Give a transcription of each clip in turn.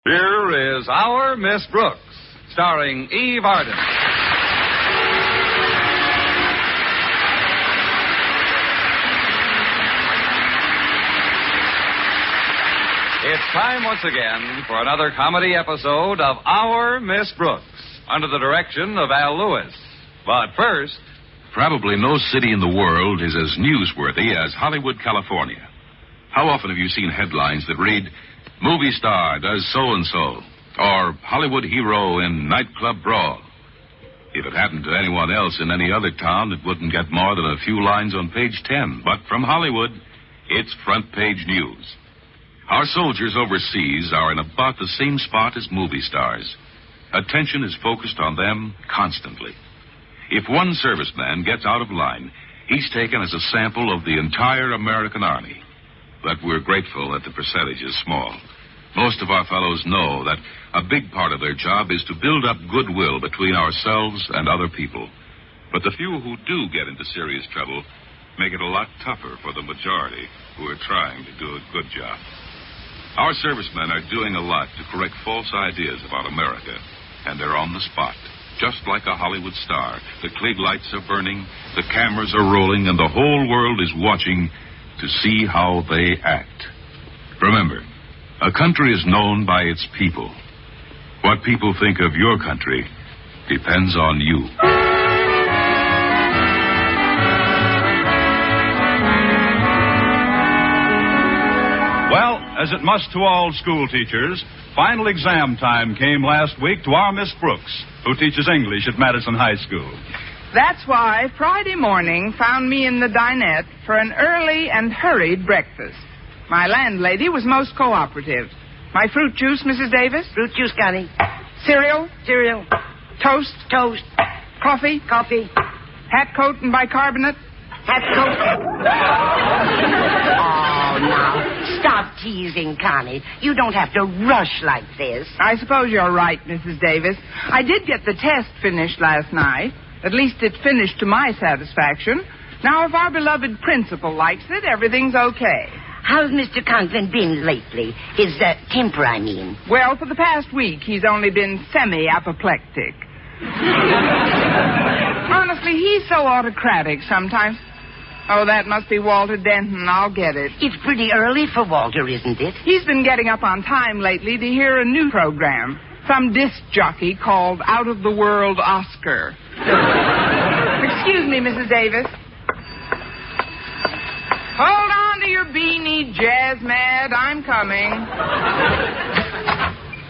Here is Our Miss Brooks, starring Eve Arden. It's time once again for another comedy episode of Our Miss Brooks, under the direction of Al Lewis. But first... Probably no city in the world is as newsworthy as Hollywood, California. How often have you seen headlines that read, "Movie star does so-and-so," or "Hollywood hero in nightclub brawl"? If it happened to anyone else in any other town, it wouldn't get more than a few lines on page 10. But from Hollywood, it's front-page news. Our soldiers overseas are in about the same spot as movie stars. Attention is focused on them constantly. If one serviceman gets out of line, he's taken as a sample of the entire American Army. But we're grateful that the percentage is small. Most of our fellows know that a big part of their job is to build up goodwill between ourselves and other people. But the few who do get into serious trouble make it a lot tougher for the majority who are trying to do a good job. Our servicemen are doing a lot to correct false ideas about America, and they're on the spot. Just like a Hollywood star, the Klieg lights are burning, the cameras are rolling, and the whole world is watching to see how they act. Remember, a country is known by its people. What people think of your country depends on you. Well, as it must to all school teachers, final exam time came last week to our Miss Brooks, who teaches English at Madison High School. That's why Friday morning found me in the dinette for an early and hurried breakfast. My landlady was most cooperative. My fruit juice, Mrs. Davis? Fruit juice, Connie. Cereal? Cereal. Toast? Toast. Coffee? Coffee. Hat coat and bicarbonate? Hat coat. Oh, now, stop teasing, Connie. You don't have to rush like this. I suppose you're right, Mrs. Davis. I did get the test finished last night. At least it finished to my satisfaction. Now, if our beloved principal likes it, everything's okay. How's Mr. Conklin been lately? His temper, I mean. Well, for the past week, he's only been semi-apoplectic. Honestly, he's so autocratic sometimes. Oh, that must be Walter Denton. I'll get it. It's pretty early for Walter, isn't it? He's been getting up on time lately to hear a new program. Some disc jockey called Out of the World Oscar. Excuse me, Mrs. Davis. Hold on to your beanie, Jazz Mad. I'm coming.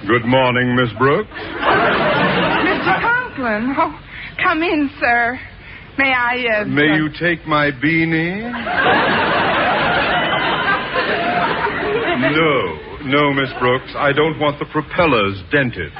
Good morning, Miss Brooks. Mr. Conklin. Oh, come in, sir. May I, May you take my beanie? No, Miss Brooks. I don't want the propellers dented.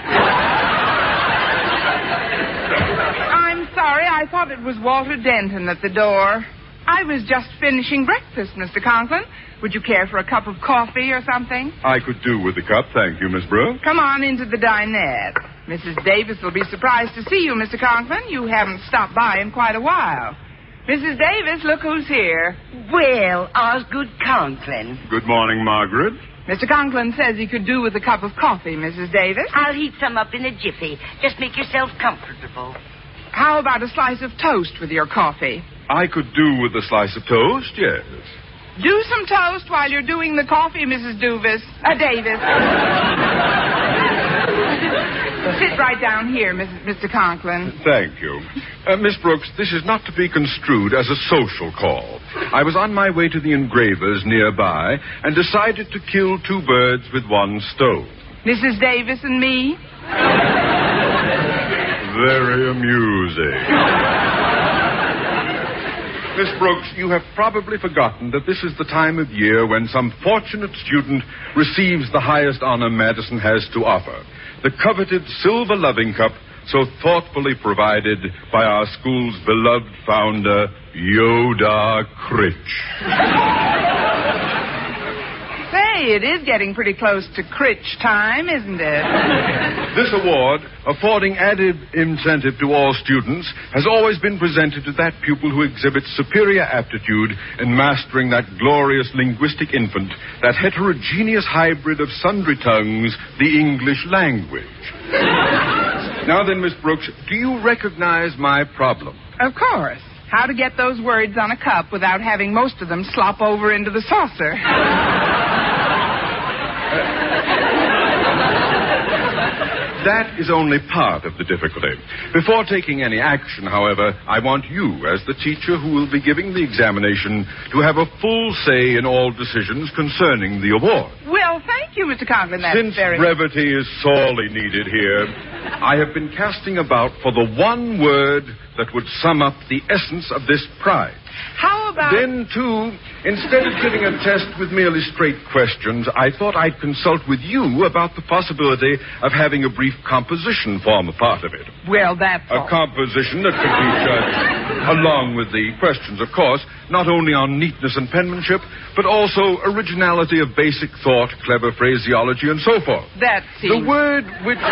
I'm sorry. I thought it was Walter Denton at the door. I was just finishing breakfast, Mr. Conklin. Would you care for a cup of coffee or something? I could do with a cup, thank you, Miss Brooks. Come on into the dinette. Mrs. Davis will be surprised to see you, Mr. Conklin. You haven't stopped by in quite a while. Mrs. Davis, look who's here. Well, Osgood Conklin. Good morning, Margaret. Mr. Conklin says he could do with a cup of coffee, Mrs. Davis. I'll heat some up in a jiffy. Just make yourself comfortable. How about a slice of toast with your coffee? I could do with a slice of toast, yes. Do some toast while you're doing the coffee, Mrs. Davis. Sit right down here, Mr. Conklin. Thank you. Miss Brooks, this is not to be construed as a social call. I was on my way to the engravers nearby and decided to kill two birds with one stone. Mrs. Davis and me? Very amusing. Miss Brooks, you have probably forgotten that this is the time of year when some fortunate student receives the highest honor Madison has to offer, the coveted silver loving cup so thoughtfully provided by our school's beloved founder, Yoda Critch. Say, Say, it is getting pretty close to critch time, isn't it? This award, affording added incentive to all students, has always been presented to that pupil who exhibits superior aptitude in mastering that glorious linguistic infant, that heterogeneous hybrid of sundry tongues, the English language. Now then, Miss Brooks, do you recognize my problem? Of course. How to get those words on a cup without having most of them slop over into the saucer. That is only part of the difficulty. Before taking any action, however, I want you, as the teacher who will be giving the examination, to have a full say in all decisions concerning the award. Well, thank you, Mr. Conklin. That's Since brevity is sorely needed here, I have been casting about for the one word that would sum up the essence of this prize. How about... Then, too, instead of giving a test with merely straight questions, I thought I'd consult with you about the possibility of having a brief composition form a part of it. Well, that's A composition that could be judged, along with the questions, of course, not only on neatness and penmanship, but also originality of basic thought, clever phraseology, and so forth. That seems... The word which...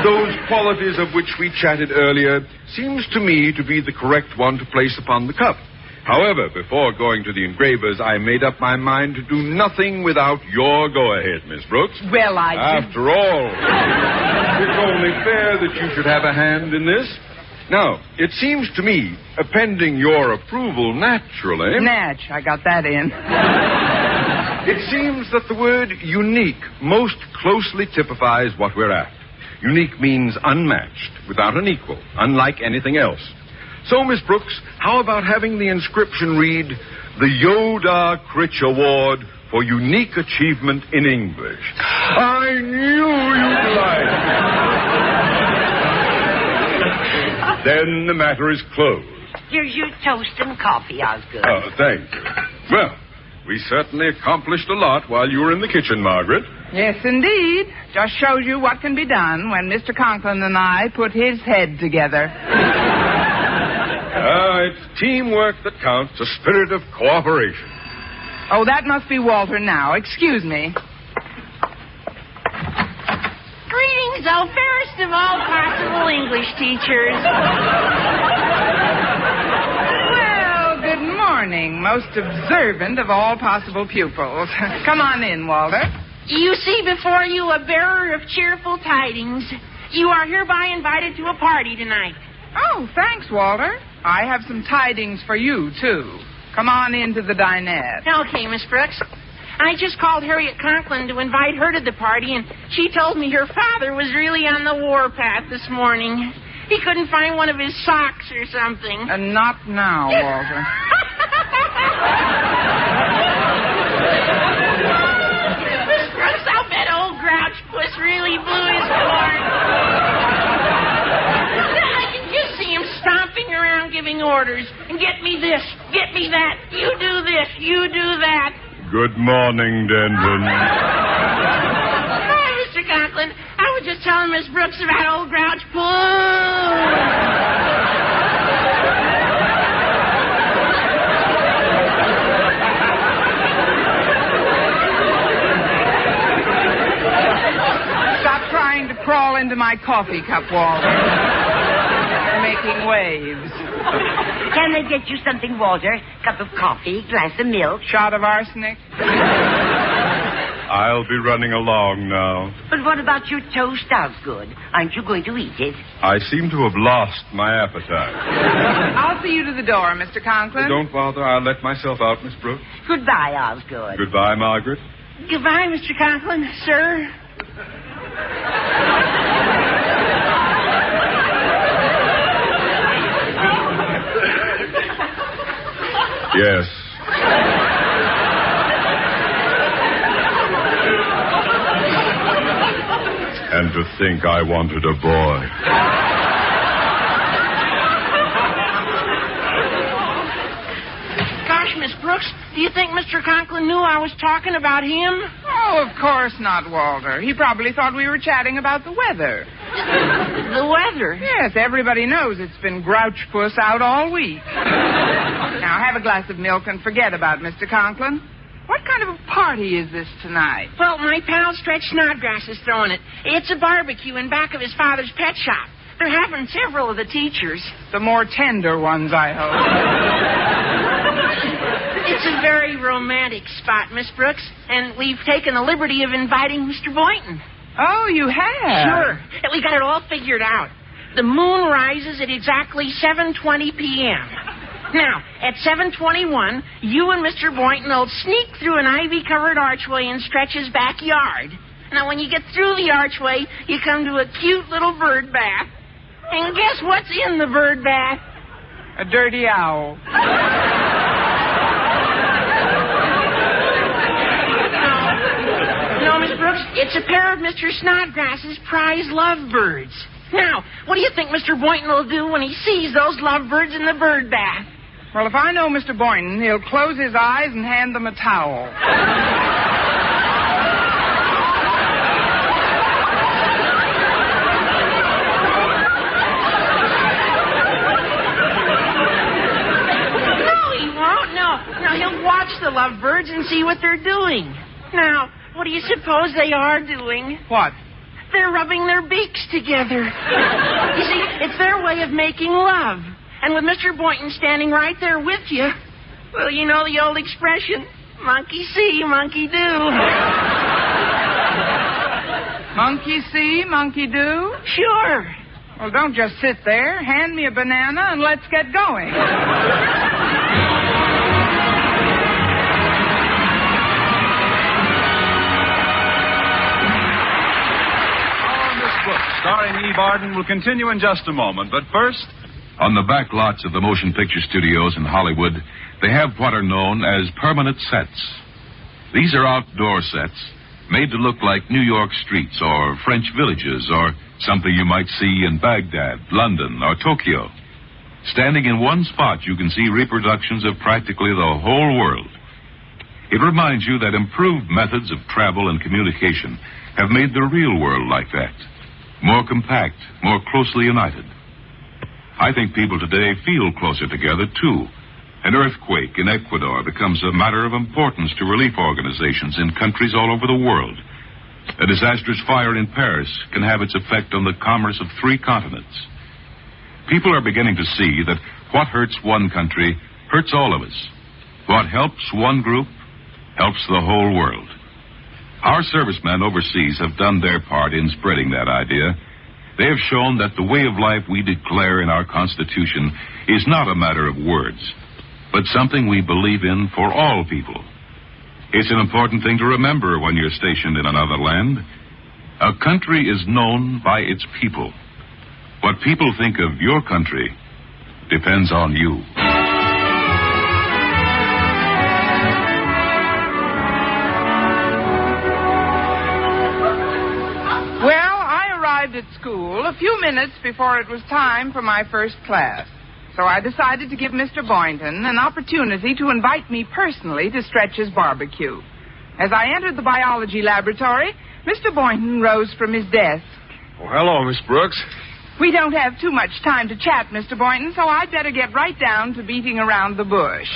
Those qualities of which we chatted earlier seems to me to be the correct one to place upon the cup. However, before going to the engravers, I made up my mind to do nothing without your go-ahead, Miss Brooks. Well, After all, it's only fair that you should have a hand in this. Now, it seems to me, pending your approval naturally... Natch, I got that in. It seems that the word unique most closely typifies what we're after. Unique means unmatched, without an equal, unlike anything else. So, Miss Brooks, how about having the inscription read, the Yoda Critch Award for Unique Achievement in English? I knew you'd like it. Then the matter is closed. Here's your toast and coffee, Osgood. Oh, thank you. Well, we certainly accomplished a lot while you were in the kitchen, Margaret. Yes, indeed. Just shows you what can be done when Mr. Conklin and I put his head together. It's teamwork that counts, a spirit of cooperation. Oh, that must be Walter now. Excuse me. Greetings, oh, fairest of all possible English teachers. Well, good morning, most observant of all possible pupils. Come on in, Walter. You see before you a bearer of cheerful tidings. You are hereby invited to a party tonight. Oh, thanks, Walter. I have some tidings for you, too. Come on into the dinette. Okay, Miss Brooks. I just called Harriet Conklin to invite her to the party, and she told me her father was really on the warpath this morning. He couldn't find one of his socks or something. Not now, Walter. Miss Brooks, I'll bet old Grouch Puss really blew his horn. I can just see him stomping around giving orders. And get me this, get me that, you do this, you do that. Good morning, Denton. Hi, Mr. Conklin. I was just telling Miss Brooks about old Grouch Puss. Crawl into my coffee cup, Walter. You're making waves. Can I get you something, Walter? Cup of coffee, glass of milk? Shot of arsenic? I'll be running along now. But what about your toast, Osgood? Aren't you going to eat it? I seem to have lost my appetite. I'll see you to the door, Mr. Conklin. Don't bother. I'll let myself out, Miss Brooks. Goodbye, Osgood. Goodbye, Margaret. Goodbye, Mr. Conklin, sir. Yes. And to think I wanted a boy. Gosh, Miss Brooks, do you think Mr. Conklin knew I was talking about him? Oh, of course not, Walter. He probably thought we were chatting about the weather. The weather? Yes, everybody knows it's been Grouch Puss out all week. Now, have a glass of milk and forget about Mr. Conklin. What kind of a party is this tonight? Well, my pal Stretch Snodgrass is throwing it. It's a barbecue in back of his father's pet shop. They're having several of the teachers. The more tender ones, I hope. It's a very romantic spot, Miss Brooks, and we've taken the liberty of inviting Mr. Boynton. Oh, you have? Sure. And we got it all figured out. The moon rises at exactly 7:20 p.m. Now, at 7:21, you and Mr. Boynton will sneak through an ivy-covered archway in Stretch's backyard. Now, when you get through the archway, you come to a cute little bird bath. And guess what's in the bird bath? A dirty owl. No, Miss Brooks, it's a pair of Mr. Snodgrass's prize lovebirds. Now, what do you think Mr. Boynton will do when he sees those lovebirds in the bird bath? Well, if I know Mr. Boynton, he'll close his eyes and hand them a towel. No, he won't. No, he'll watch the lovebirds and see what they're doing. Now, what do you suppose they are doing? What? They're rubbing their beaks together. You see, it's their way of making love. And with Mr. Boynton standing right there with you, well, you know the old expression, monkey see, monkey do. Monkey see, monkey do? Sure. Well, don't just sit there. Hand me a banana and let's get going. Starring Eve Arden will continue in just a moment. But first, On the back lots of the motion picture studios in Hollywood, they have what are known as permanent sets. These are outdoor sets made to look like New York streets or French villages or something you might see in Baghdad, London, or Tokyo. Standing in one spot, you can see reproductions of practically the whole world. It reminds you that improved methods of travel and communication have made the real world like that. More compact, more closely united. I think people today feel closer together, too. An earthquake in Ecuador becomes a matter of importance to relief organizations in countries all over the world. A disastrous fire in Paris can have its effect on the commerce of 3 continents. People are beginning to see that what hurts one country hurts all of us. What helps one group helps the whole world. Our servicemen overseas have done their part in spreading that idea. They have shown that the way of life we declare in our Constitution is not a matter of words, but something we believe in for all people. It's an important thing to remember when you're stationed in another land. A country is known by its people. What people think of your country depends on you. At school a few minutes before it was time for my first class. So I decided to give Mr. Boynton an opportunity to invite me personally to Stretch's barbecue. As I entered the biology laboratory, Mr. Boynton rose from his desk. Oh, hello, Miss Brooks. We don't have too much time to chat, Mr. Boynton, so I'd better get right down to beating around the bush.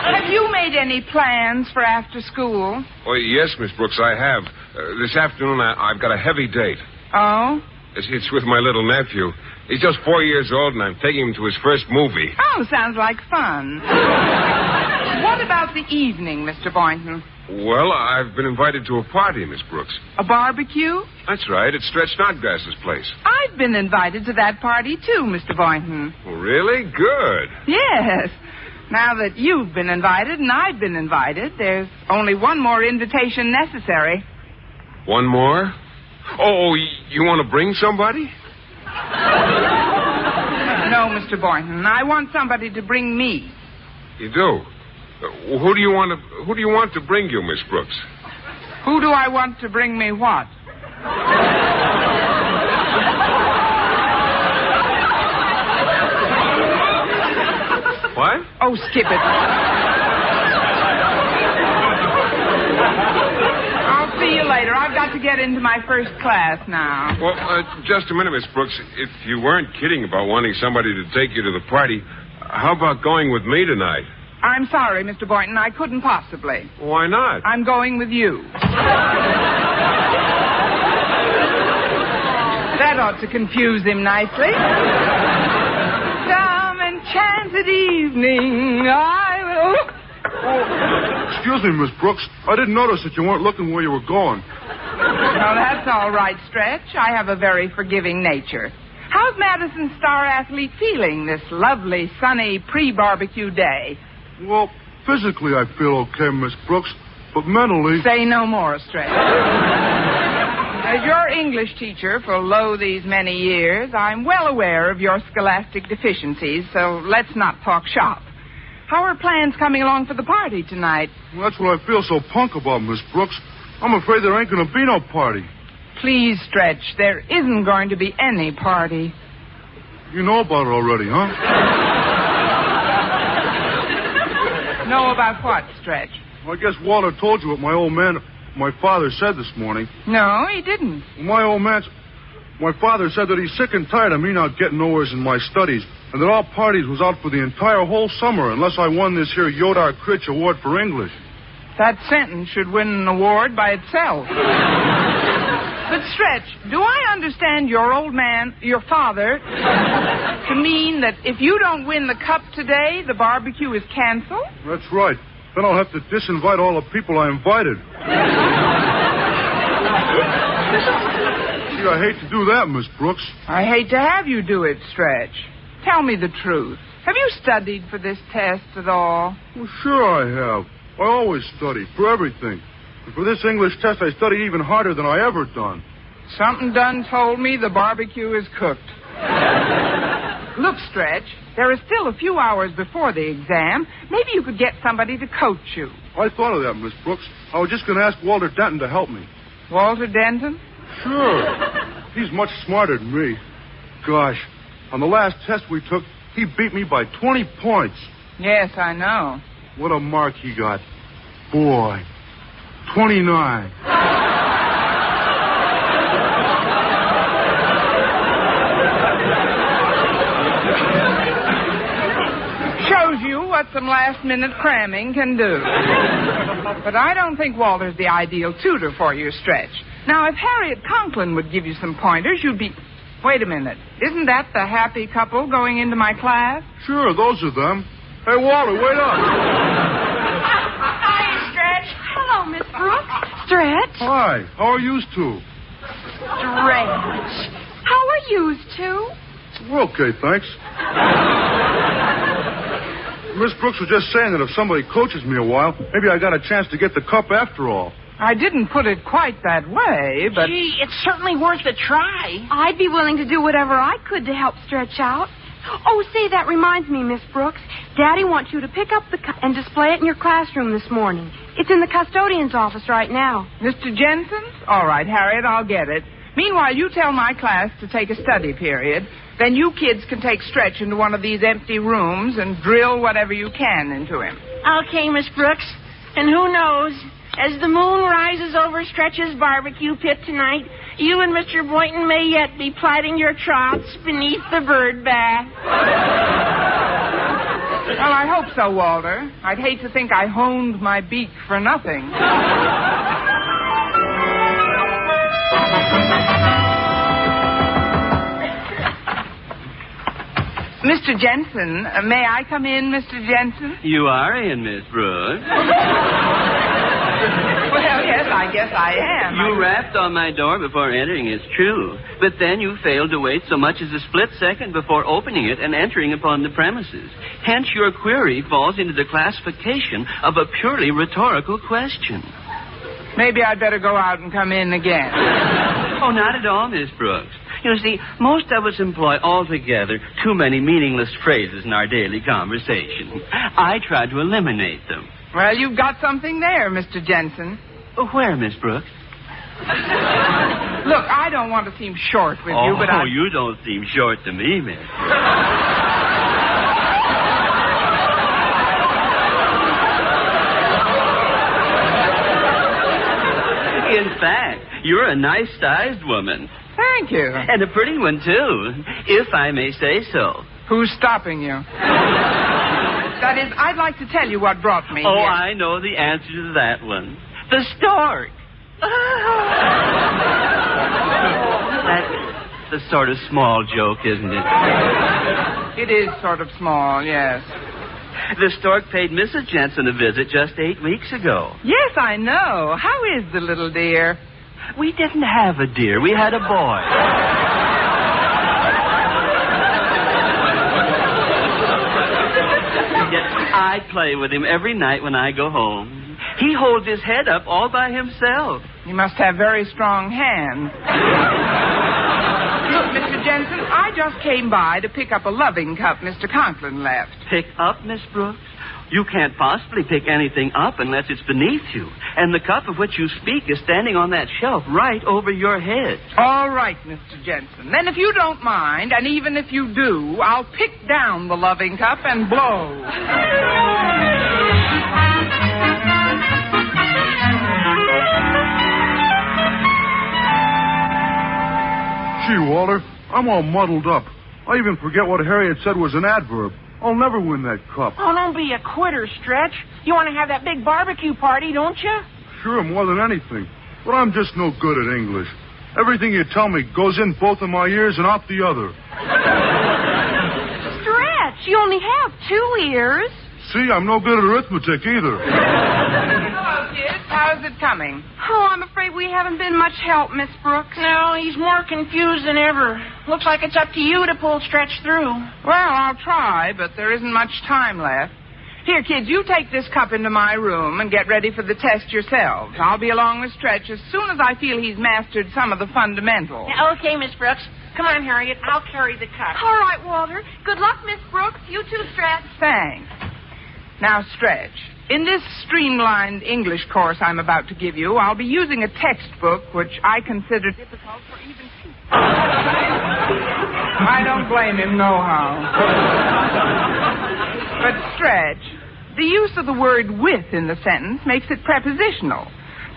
Have you made any plans for after school? Oh, yes, Miss Brooks, I have. This afternoon, I've got a heavy date. Oh? It's with my little nephew. He's just 4 years old, and I'm taking him to his first movie. Oh, sounds like fun. What about the evening, Mr. Boynton? Well, I've been invited to a party, Miss Brooks. A barbecue? That's right. It's Stretch Snodgrass's place. I've been invited to that party, too, Mr. Boynton. Oh, really? Good. Yes. Now that you've been invited and I've been invited, there's only one more invitation necessary. One more? Oh, you want to bring somebody? No, Mr. Boynton. I want somebody to bring me. You do? Who do you want to bring you, Miss Brooks? Who do I want to bring me what? What? Oh, skip it. I'll see you later. I've got to get into my first class now. Well, just a minute, Miss Brooks. If you weren't kidding about wanting somebody to take you to the party, How about going with me tonight? I'm sorry, Mr. Boynton. I couldn't possibly. Why not? I'm going with you. That ought to confuse him nicely. Some enchanted evening, I will... Oh, excuse me, Miss Brooks. I didn't notice that you weren't looking where you were going. Well, that's all right, Stretch. I have a very forgiving nature. How's Madison's star athlete feeling this lovely, sunny, pre-barbecue day? Well, physically I feel okay, Miss Brooks, but mentally... Say no more, Stretch. As your English teacher for these many years, I'm well aware of your scholastic deficiencies, so let's not talk shop. How are plans coming along for the party tonight? Well, that's what I feel so punk about, Miss Brooks. I'm afraid there ain't going to be no party. Please, Stretch, there isn't going to be any party. You know about it already, huh? Know about what, Stretch? Well, I guess Walter told you what my father said this morning. No, he didn't. Well, my father said that he's sick and tired of me not getting nowheres in my studies, and that all parties was out for the entire whole summer unless I won this here Yodar Critch Award for English. That sentence should win an award by itself. But, Stretch, do I understand your father, to mean that if you don't win the cup today, the barbecue is canceled? That's right. Then I'll have to disinvite all the people I invited. See, I hate to do that, Miss Brooks. I hate to have you do it, Stretch. Tell me the truth. Have you studied for this test at all? Well, sure I have. I always study, for everything. And for this English test, I studied even harder than I ever done. Something done told me the barbecue is cooked. Look, Stretch, there are still a few hours before the exam. Maybe you could get somebody to coach you. I thought of that, Miss Brooks. I was just going to ask Walter Denton to help me. Walter Denton? Sure. He's much smarter than me. Gosh, on the last test we took, he beat me by 20 points. Yes, I know. What a mark he got. Boy, 29. Shows you what some last-minute cramming can do. But I don't think Walter's the ideal tutor for you, Stretch. Now, if Harriet Conklin would give you some pointers, you'd be... Wait a minute. Isn't that the happy couple going into my class? Sure, those are them. Hey, Walter, wait up. Hi, Stretch. Hello, Miss Brooks. Stretch. Hi, how are yous two? Stretch. How are yous two? We're okay, thanks. Miss Brooks was just saying that if somebody coaches me a while, maybe I got a chance to get the cup after all. I didn't put it quite that way, but... Gee, it's certainly worth a try. I'd be willing to do whatever I could to help Stretch out. Oh, say, that reminds me, Miss Brooks. Daddy wants you to pick up the cup and display it in your classroom this morning. It's in the custodian's office right now. Mr. Jensen's? All right, Harriet, I'll get it. Meanwhile, you tell my class to take a study period. Then you kids can take Stretch into one of these empty rooms and drill whatever you can into him. Okay, Miss Brooks. And who knows, as the moon rises over Stretch's barbecue pit tonight, you and Mr. Boynton may yet be plaiting your troughs beneath the bird bath. Well, I hope so, Walter. I'd hate to think I honed my beak for nothing. Mr. Jensen, may I come in, Mr. Jensen? You are in, Miss Brooks. Well, yes, I guess I am. You rapped on my door before entering, it's true. But then you failed to wait so much as a split second before opening it and entering upon the premises. Hence, your query falls into the classification of a purely rhetorical question. Maybe I'd better go out and come in again. Oh, not at all, Miss Brooks. You see, most of us employ altogether too many meaningless phrases in our daily conversation. I try to eliminate them. Well, you've got something there, Mr. Jensen. Where, Miss Brooks? Look, I don't want to seem short with you, but Oh, you don't seem short to me, Miss Brooks. In fact, you're a nice-sized woman. Thank you. And a pretty one, too, if I may say so. Who's stopping you? That is, I'd like to tell you what brought me Oh, here. I know the answer to that one. The stork. That's a sort of small joke, isn't it? It is sort of small, yes. The stork paid Mrs. Jensen a visit just 8 weeks ago. Yes, I know. How is the little dear? We didn't have a deer. We had a boy. Yet I play with him every night when I go home. He holds his head up all by himself. You must have very strong hands. Look, Mr. Jensen, I just came by to pick up a loving cup Mr. Conklin left. Pick up, Miss Brooks? You can't possibly pick anything up unless it's beneath you. And the cup of which you speak is standing on that shelf right over your head. All right, Mr. Jensen. Then if you don't mind, and even if you do, I'll pick down the loving cup and blow. Gee, Walter, I'm all muddled up. I even forget what Harriet said was an adverb. I'll never win that cup. Oh, don't be a quitter, Stretch. You want to have that big barbecue party, don't you? Sure, more than anything. But I'm just no good at English. Everything you tell me goes in both of my ears and out the other. Stretch, you only have 2 ears. See, I'm no good at arithmetic either. Hello, kids. How's it coming? Oh, I'm afraid we haven't been much help, Miss Brooks. No, he's more confused than ever. Looks like it's up to you to pull Stretch through. Well, I'll try, but there isn't much time left. Here, kids, you take this cup into my room and get ready for the test yourselves. I'll be along with Stretch as soon as I feel he's mastered some of the fundamentals. Okay, Miss Brooks. Come on, Harriet. I'll carry the cup. All right, Walter. Good luck, Miss Brooks. You too, Stretch. Thanks. Now, Stretch, in this streamlined English course I'm about to give you, I'll be using a textbook which I consider difficult for even people. I don't blame him, nohow. But, Stretch, the use of the word with in the sentence makes it prepositional.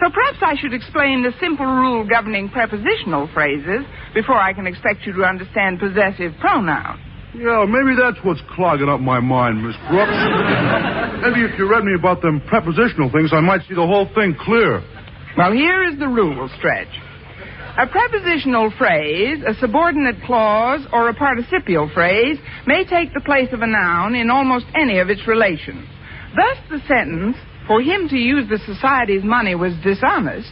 So perhaps I should explain the simple rule governing prepositional phrases before I can expect you to understand possessive pronouns. Yeah, maybe that's what's clogging up my mind, Miss Brooks. Maybe if you read me about them prepositional things, I might see the whole thing clear. Well, here is the rule, Stretch. A prepositional phrase, a subordinate clause, or a participial phrase may take the place of a noun in almost any of its relations. Thus, the sentence, "For him to use the society's money was dishonest,"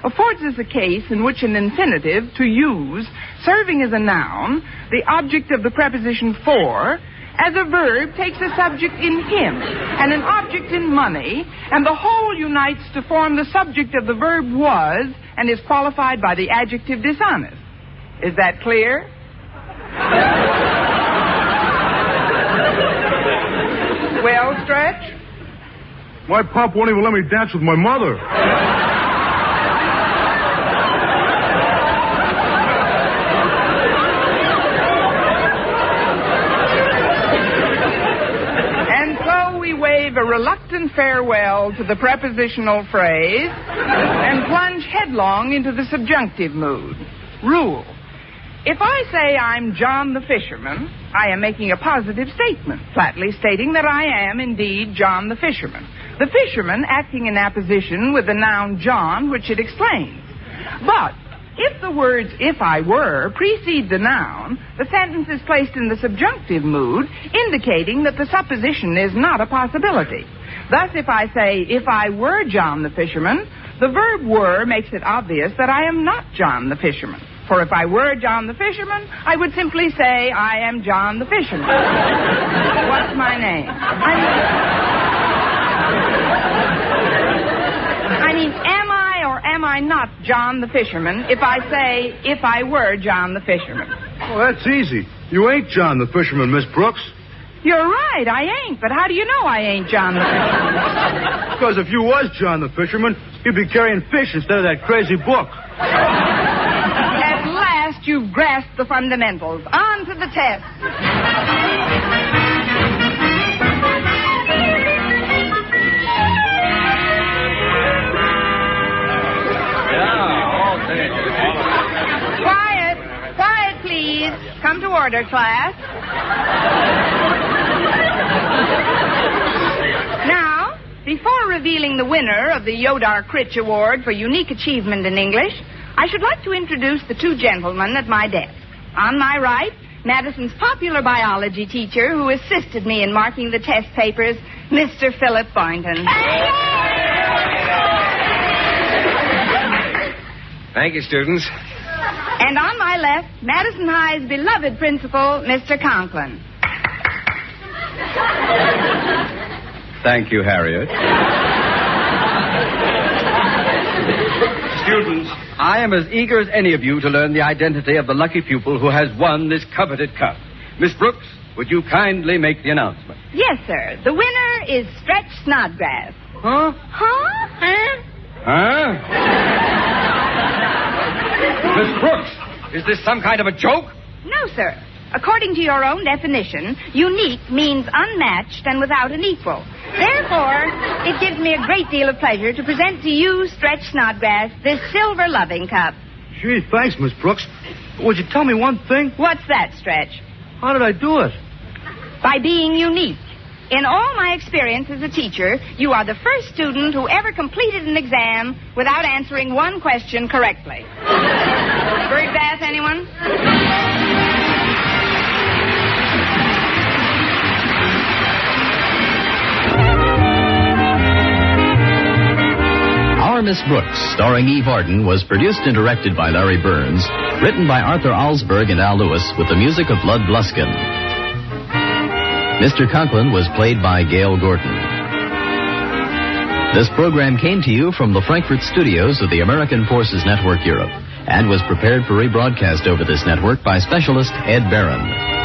affords us a case in which an infinitive, to use, serving as a noun, the object of the preposition for, as a verb takes a subject in him and an object in money, and the whole unites to form the subject of the verb was and is qualified by the adjective dishonest. Is that clear? Well, Stretch? My pop won't even let me dance with my mother. A reluctant farewell to the prepositional phrase and plunge headlong into the subjunctive mood. Rule. If I say I'm John the Fisherman, I am making a positive statement, flatly stating that I am indeed John the Fisherman. The fisherman acting in apposition with the noun John, which it explains. But if the words "if I were" precede the noun, the sentence is placed in the subjunctive mood, indicating that the supposition is not a possibility. Thus, if I say, "If I were John the Fisherman," the verb "were" makes it obvious that I am not John the Fisherman. For if I were John the Fisherman, I would simply say, "I am John the Fisherman." What's my name? I mean, am I or am I not John the Fisherman if I say, "If I were John the Fisherman"? Well, that's easy. You ain't John the Fisherman, Miss Brooks. You're right, I ain't. But how do you know I ain't John the Fisherman? Because if you was John the Fisherman, you'd be carrying fish instead of that crazy book. At last you've grasped the fundamentals. On to the test. Quiet, please. Come to order, class. before revealing the winner of the Yodar Critch Award for Unique Achievement in English, I should like to introduce the two gentlemen at my desk. On my right, Madison's popular biology teacher who assisted me in marking the test papers, Mr. Philip Boynton. Thank you, students. And on my left, Madison High's beloved principal, Mr. Conklin. Thank you, Harriet. Students, I am as eager as any of you to learn the identity of the lucky pupil who has won this coveted cup. Miss Brooks, would you kindly make the announcement? Yes, sir. The winner is Stretch Snodgrass. Huh? Huh? Huh? Miss Brooks, is this some kind of a joke? No, sir. According to your own definition, unique means unmatched and without an equal. Therefore, it gives me a great deal of pleasure to present to you, Stretch Snodgrass, this silver loving cup. Gee, thanks, Miss Brooks. Would you tell me one thing? What's that, Stretch? How did I do it? By being unique. In all my experience as a teacher, you are the first student who ever completed an exam without answering one question correctly. Bird bath, anyone? Our Miss Brooks, starring Eve Arden, was produced and directed by Larry Burns, written by Arthur Alsberg and Al Lewis, with the music of Lud Bluskin. Mr. Conklin was played by Gale Gordon. This program came to you from the Frankfurt studios of the American Forces Network Europe and was prepared for rebroadcast over this network by specialist Ed Barron.